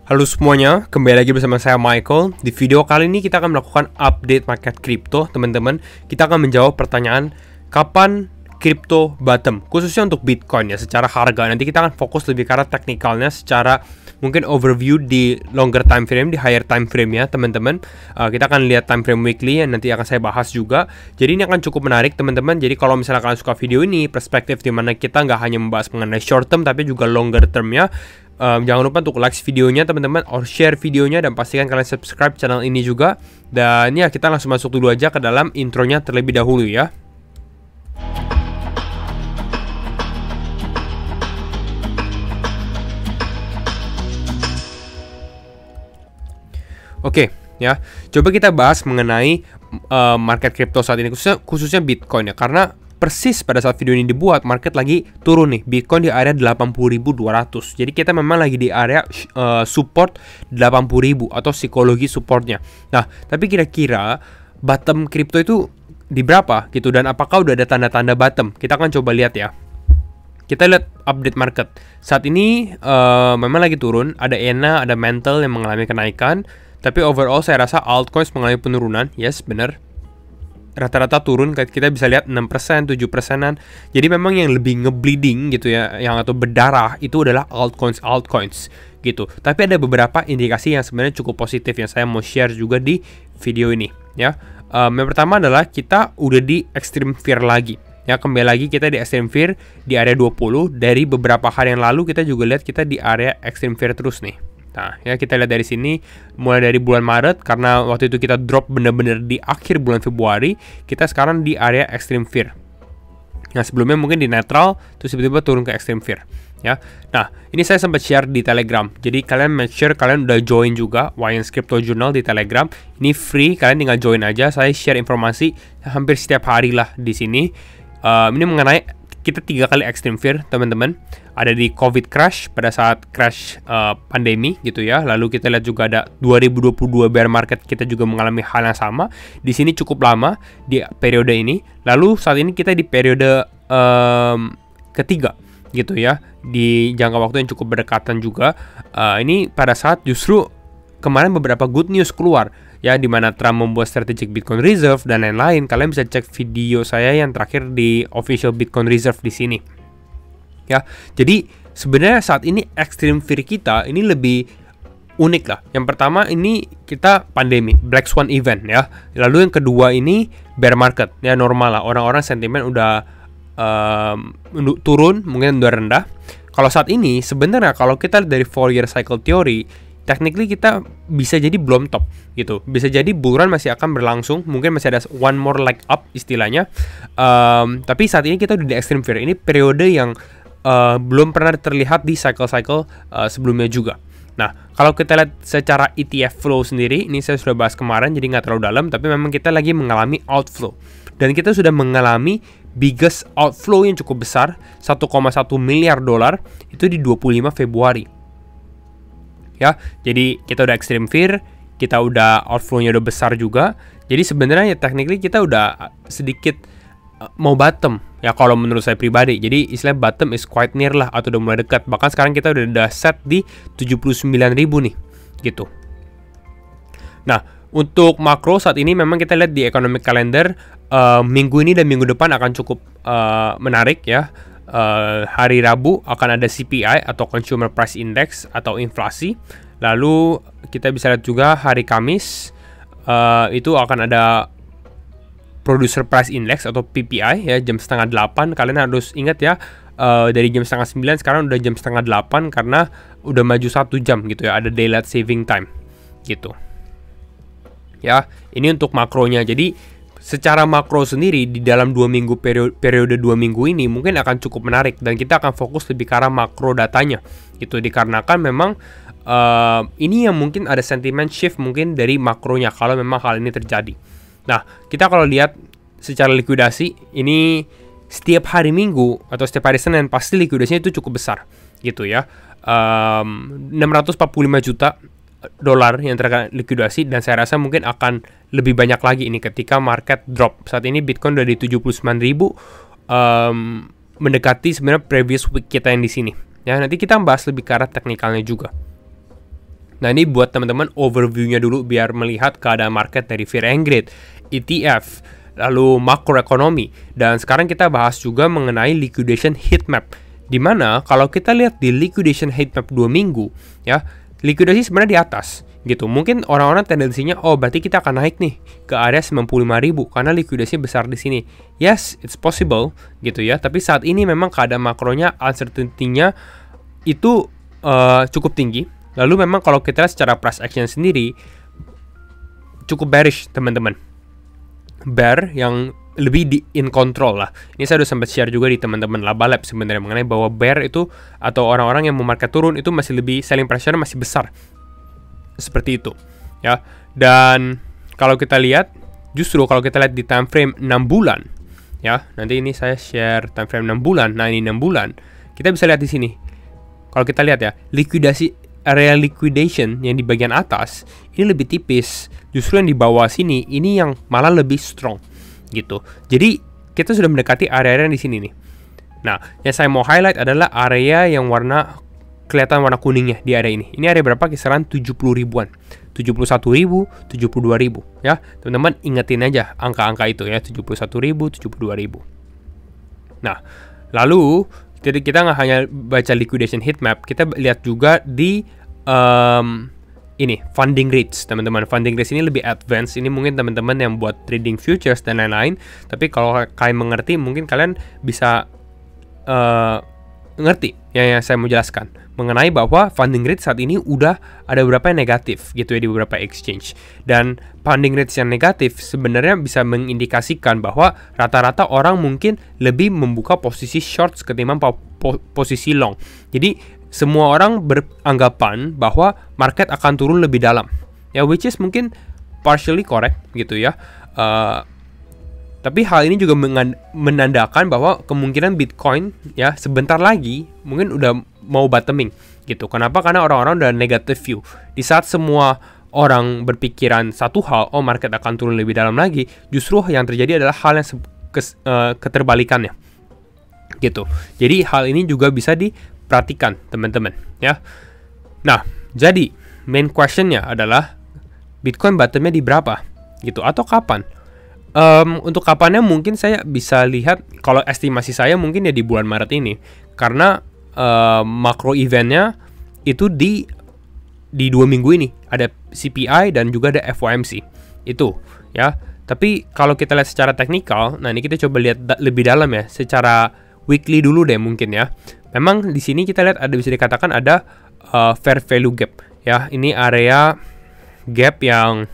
Halo semuanya, kembali lagi bersama saya Michael. Di video kali ini kita akan melakukan update market kripto, teman-teman. Kita akan menjawab pertanyaan kapan kripto bottom, khususnya untuk Bitcoin ya, secara harga. Nanti kita akan fokus lebih ke arah teknikalnya, secara mungkin overview di longer time frame, di higher time frame ya, teman-teman. Kita akan lihat time frame weekly yang nanti akan saya bahas juga. Jadi ini akan cukup menarik, teman-teman. Jadi kalau misalnya kalian suka video ini, perspektif di mana kita nggak hanya membahas mengenai short term, tapi juga longer term ya. Jangan lupa untuk like videonya teman-teman, or share videonya, dan pastikan kalian subscribe channel ini juga. Dan ya, kita langsung masuk dulu aja ke dalam intronya terlebih dahulu ya. Oke, ya. Coba kita bahas mengenai market crypto saat ini, khususnya Bitcoin ya, karena persis pada saat video ini dibuat, market lagi turun nih. Bitcoin di area 80.200. Jadi kita memang lagi di area support 80.000 atau psikologi supportnya. Nah, tapi kira-kira bottom crypto itu di berapa gitu, dan apakah udah ada tanda-tanda bottom? Kita akan coba lihat ya. Kita lihat update market. Saat ini memang lagi turun. Ada ENA, ada Mantle yang mengalami kenaikan. Tapi overall saya rasa altcoins mengalami penurunan. Yes, benar. Rata-rata turun, kita bisa lihat 6%, 7%-an. Jadi memang yang lebih ngebleeding gitu ya, yang atau berdarah itu adalah altcoins gitu. Tapi ada beberapa indikasi yang sebenarnya cukup positif yang saya mau share juga di video ini ya. Yang pertama adalah kita udah di extreme fear lagi. Ya, kembali lagi kita di extreme fear di area 20. Dari beberapa hari yang lalu kita juga lihat kita di area extreme fear terus nih. Nah, ya kita lihat dari sini, mulai dari bulan Maret, karena waktu itu kita drop bener-bener di akhir bulan Februari, kita sekarang di area extreme fear. Nah, sebelumnya mungkin di neutral, terus tiba-tiba turun ke extreme fear. Ya, nah ini saya sempat share di Telegram. Jadi kalian make sure kalian udah join juga Wayans Crypto Journal di Telegram. Ini free, kalian tinggal join aja. Saya share informasi hampir setiap hari lah di sini. Ini mengenai kita 3 kali extreme fear, teman-teman. Ada di COVID crash, pada saat crash pandemi gitu ya. Lalu kita lihat juga ada 2022 bear market, kita juga mengalami hal yang sama. Di sini cukup lama di periode ini. Lalu saat ini kita di periode ketiga gitu ya, di jangka waktu yang cukup berdekatan juga. Ini pada saat justru kemarin beberapa good news keluar ya, di mana Trump membuat strategic Bitcoin Reserve dan lain-lain. Kalian bisa cek video saya yang terakhir di official Bitcoin Reserve di sini. Ya, jadi sebenarnya saat ini extreme fear kita ini lebih unik lah. Yang pertama ini kita pandemi, Black Swan event ya. Lalu yang kedua ini bear market ya, normal lah. Orang-orang sentimen udah turun, mungkin udah rendah. Kalau saat ini sebenarnya kalau kita lihat dari 4-year cycle theory, technically kita bisa jadi belum top gitu. Bisa jadi bull run masih akan berlangsung. Mungkin masih ada one more leg up istilahnya. Tapi saat ini kita udah di extreme fear. Ini periode yang belum pernah terlihat di cycle-cycle sebelumnya juga. Nah, kalau kita lihat secara ETF flow sendiri, ini saya sudah bahas kemarin, jadi nggak terlalu dalam. Tapi memang kita lagi mengalami outflow. Dan kita sudah mengalami biggest outflow yang cukup besar, 1,1 miliar dolar, itu di 25 Februari. Ya, jadi kita udah extreme fear, kita udah outflow-nya udah besar juga. Jadi sebenarnya ya technically kita udah sedikit mau bottom ya, kalau menurut saya pribadi. Jadi istilah bottom is quite near lah, atau udah mulai dekat. Bahkan sekarang kita udah set di 79.000 nih gitu. Nah, untuk makro saat ini memang kita lihat di economic calendar, minggu ini dan minggu depan akan cukup menarik ya. Hari Rabu akan ada CPI atau Consumer Price Index atau inflasi. Lalu kita bisa lihat juga hari Kamis itu akan ada Producer Price Index atau PPI ya, jam 7:30. Kalian harus ingat ya, dari jam 8:30 sekarang udah jam 7:30 karena udah maju 1 jam gitu ya, ada daylight saving time gitu. Ya, ini untuk makronya. Jadi secara makro sendiri di dalam 2 minggu periode 2 minggu ini mungkin akan cukup menarik, dan kita akan fokus lebih ke arah makro datanya gitu, dikarenakan memang ini yang mungkin ada sentiment shift mungkin dari makronya kalau memang hal ini terjadi. Nah, kita kalau lihat secara likuidasi ini setiap hari Minggu atau setiap hari Senin pasti likuidasinya itu cukup besar gitu ya. 645 juta dolar yang terkena likuidasi, dan saya rasa mungkin akan lebih banyak lagi ini ketika market drop. Saat ini Bitcoin udah di 79.000, mendekati sebenarnya previous week kita yang di sini. Ya, nanti kita bahas lebih ke arah teknikalnya juga. Nah, ini buat teman-teman overview-nya dulu biar melihat keadaan market dari Fear and Greed, ETF, lalu makroekonomi. Dan sekarang kita bahas juga mengenai liquidation heat map. Dimana kalau kita lihat di liquidation heat map 2 minggu, ya, likuidasi sebenarnya di atas gitu. Mungkin orang-orang tendensinya, oh berarti kita akan naik nih ke area 95.000 karena likuidasi besar di sini. Yes, it's possible gitu ya. Tapi saat ini memang keadaan makronya, uncertainty-nya itu cukup tinggi. Lalu memang kalau kita lihat secara price action sendiri cukup bearish, teman-teman. Bear yang lebih di in control lah. Ini saya udah sempat share juga di teman-teman Laba Lab sebenarnya mengenai bahwa bear itu atau orang-orang yang mau market turun itu masih lebih, selling pressure masih besar. Seperti itu, ya. Dan kalau kita lihat, justru kalau kita lihat di time frame 6 bulan, ya. Nanti ini saya share time frame 6 bulan. Nah, ini 6 bulan. Kita bisa lihat di sini. Kalau kita lihat ya, area liquidation yang di bagian atas ini lebih tipis. Justru yang di bawah sini ini yang malah lebih strong gitu. Jadi kita sudah mendekati area-area di sini nih. Nah, yang saya mau highlight adalah area yang kelihatan warna kuningnya di area ini. Ini area berapa? Kisaran 70 ribuan. 71.000, 72.000 ya. Teman-teman ingetin aja angka-angka itu ya, 71.000, 72.000. Nah, lalu jadi kita nggak hanya baca liquidation heat map, kita lihat juga di ini funding rates, teman-teman. Funding rates ini lebih advance. Ini mungkin teman-teman yang buat trading futures dan lain-lain. Tapi kalau kalian mengerti, mungkin kalian bisa ngerti yang saya mau jelaskan mengenai bahwa funding rate saat ini udah ada beberapa yang negatif gitu ya di beberapa exchange. Dan funding rates yang negatif sebenarnya bisa mengindikasikan bahwa rata-rata orang mungkin lebih membuka posisi shorts ketimbang posisi long. Jadi semua orang beranggapan bahwa market akan turun lebih dalam. Ya, which is mungkin partially correct gitu ya. Tapi hal ini juga menandakan bahwa kemungkinan Bitcoin ya sebentar lagi mungkin udah mau bottoming gitu. Kenapa? Karena orang-orang udah negative view. Di saat semua orang berpikiran satu hal, oh market akan turun lebih dalam lagi, justru yang terjadi adalah hal yang keterbalikannya gitu. Jadi hal ini juga bisa diperhatikan, teman-teman ya. Nah, jadi main questionnya adalah Bitcoin bottomnya di berapa gitu atau kapan? Untuk kapannya mungkin saya bisa lihat, kalau estimasi saya mungkin ya di bulan Maret ini, karena makro eventnya itu di 2 minggu ini ada CPI dan juga ada FOMC itu ya. Tapi kalau kita lihat secara teknikal, nah ini kita coba lihat lebih dalam ya, secara weekly dulu deh mungkin ya. Memang di sini kita lihat ada, bisa dikatakan ada fair value gap ya. Ini area gap yang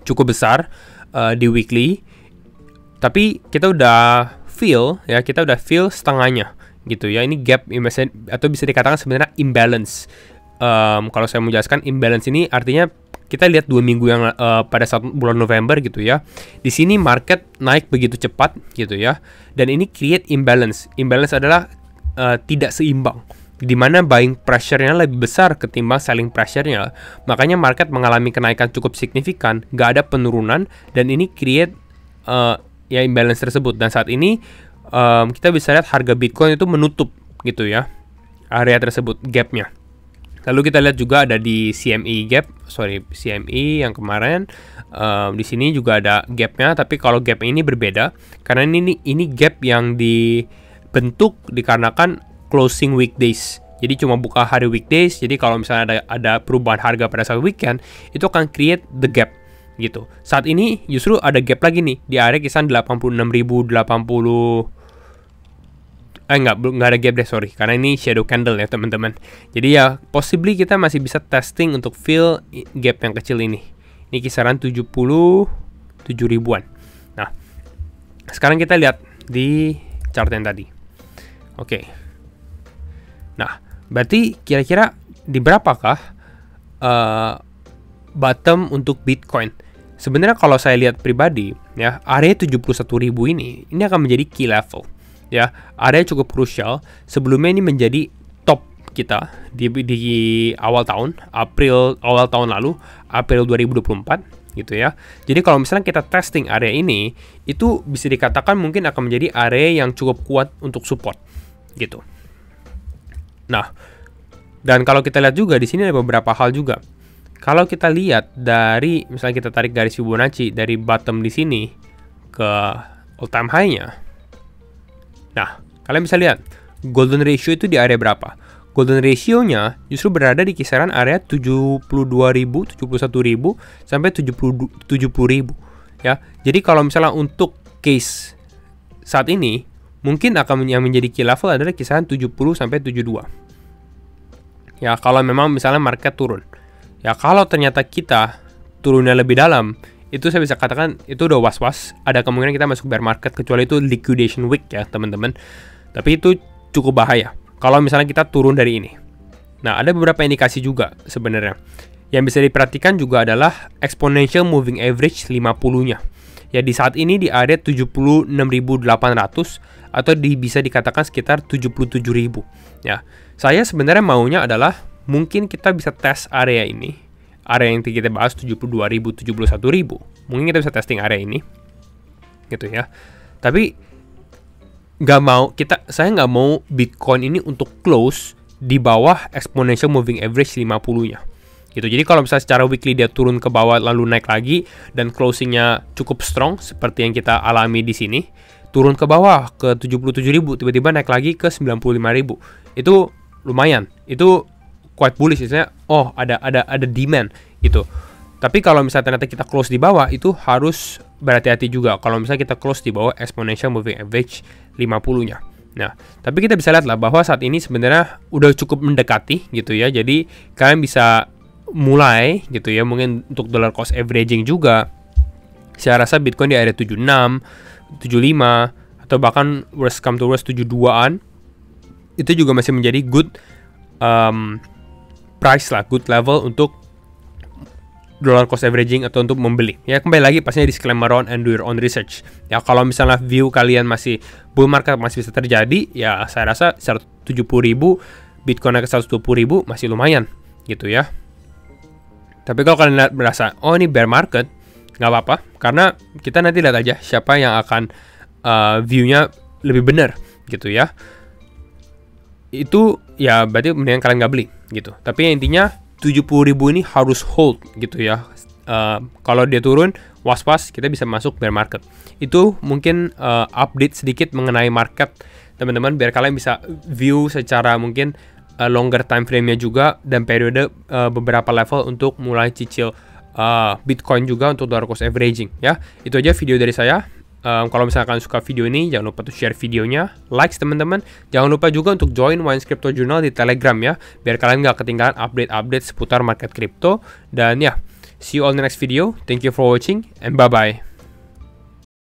cukup besar di weekly. Tapi kita udah feel ya, kita udah feel setengahnya gitu ya. Ini gap atau bisa dikatakan sebenarnya imbalance. Kalau saya mau jelaskan, imbalance ini artinya kita lihat 2 minggu yang pada saat bulan November gitu ya. Di sini market naik begitu cepat gitu ya. Dan ini create imbalance. Imbalance adalah tidak seimbang, di mana buying pressure-nya lebih besar ketimbang selling pressure-nya. Makanya market mengalami kenaikan cukup signifikan, gak ada penurunan, dan ini create ya imbalance tersebut. Dan saat ini kita bisa lihat harga Bitcoin itu menutup gitu ya area tersebut, gapnya. Lalu kita lihat juga ada di CME CME yang kemarin di sini juga ada gapnya. Tapi kalau gap ini berbeda karena ini gap yang dibentuk dikarenakan closing weekdays. Jadi cuma buka hari weekdays. Jadi kalau misalnya ada perubahan harga pada saat weekend, itu akan create the gap gitu. Saat ini justru ada gap lagi nih di area kisaran 86.080. Nggak ada gap deh, sorry, karena ini shadow candle ya teman-teman. Jadi ya possibly kita masih bisa testing untuk fill gap yang kecil ini. Ini kisaran 77 ribuan. Nah, sekarang kita lihat di chart yang tadi. Oke. Nah, berarti kira-kira di berapakah bottom untuk Bitcoin? Sebenarnya kalau saya lihat pribadi ya, area 71.000 ini akan menjadi key level. Ya, area cukup krusial. Sebelumnya ini menjadi top kita di awal tahun, awal tahun lalu, April 2024 gitu ya. Jadi kalau misalnya kita testing area ini, itu bisa dikatakan mungkin akan menjadi area yang cukup kuat untuk support gitu. Nah, dan kalau kita lihat juga di sini ada beberapa hal juga. kalau kita lihat dari misalnya kita tarik garis Fibonacci dari bottom di sini ke all time high-nya. Nah, kalian bisa lihat golden ratio itu di area berapa? Golden ratio-nya justru berada di kisaran area 72.000, 71.000 sampai 70.000 ya. Jadi kalau misalnya untuk case saat ini mungkin akan yang menjadi key level adalah kisaran 70 sampai 72. Ya, kalau memang misalnya market turun. Ya, kalau ternyata kita turunnya lebih dalam, itu saya bisa katakan itu udah was-was, ada kemungkinan kita masuk bear market, kecuali itu liquidation week ya teman-teman. Tapi itu cukup bahaya kalau misalnya kita turun dari ini. Nah, ada beberapa indikasi juga sebenarnya. Yang bisa diperhatikan juga adalah exponential moving average 50-nya. Ya, di saat ini di area 76.800 atau bisa dikatakan sekitar 77.000. Ya, saya sebenarnya maunya adalah mungkin kita bisa tes area ini. Area yang kita bahas 72.000, 71.000. Mungkin kita bisa testing area ini. Gitu ya. Tapi saya nggak mau Bitcoin ini untuk close di bawah exponential moving average 50-nya. Gitu. Jadi kalau misalnya secara weekly dia turun ke bawah lalu naik lagi dan closingnya cukup strong seperti yang kita alami di sini, turun ke bawah ke 77.000, tiba-tiba naik lagi ke 95.000. Itu lumayan. Itu quite bullish, istilahnya ada demand gitu. Tapi kalau misalnya ternyata kita close di bawah, itu harus berhati-hati juga kalau misalnya kita close di bawah exponential moving average 50-nya. Nah, tapi kita bisa lihat lah bahwa saat ini sebenarnya udah cukup mendekati gitu ya. Jadi kalian bisa mulai gitu ya, mungkin untuk dollar cost averaging juga. Saya rasa Bitcoin di area 76, 75 atau bahkan worst come to worst 72-an itu juga masih menjadi good price lah, good level untuk dollar cost averaging atau untuk membeli. Ya, kembali lagi pastinya disclaimer on and do your own research. Ya, kalau misalnya view kalian masih bull market masih bisa terjadi, ya saya rasa 170.000 Bitcoin ke 120.000 masih lumayan gitu ya. Tapi kalau kalian merasa ini bear market, nggak apa-apa, karena kita nanti lihat aja siapa yang akan view-nya lebih benar gitu ya. Itu ya berarti mendingan kalian nggak beli gitu. Tapi ya, intinya 70.000 ini harus hold gitu ya. Kalau dia turun, was-was, kita bisa masuk bear market. Itu mungkin update sedikit mengenai market teman-teman, biar kalian bisa view secara mungkin longer time frame-nya juga, dan periode beberapa level untuk mulai cicil Bitcoin juga untuk dollar cost averaging ya. Itu aja video dari saya. Kalau misalkan kalian suka video ini, jangan lupa untuk share videonya, likes teman-teman. Jangan lupa juga untuk join Wines Crypto Journal di Telegram ya, biar kalian nggak ketinggalan update-update seputar market crypto. Dan ya, see you all in the next video. Thank you for watching and bye-bye.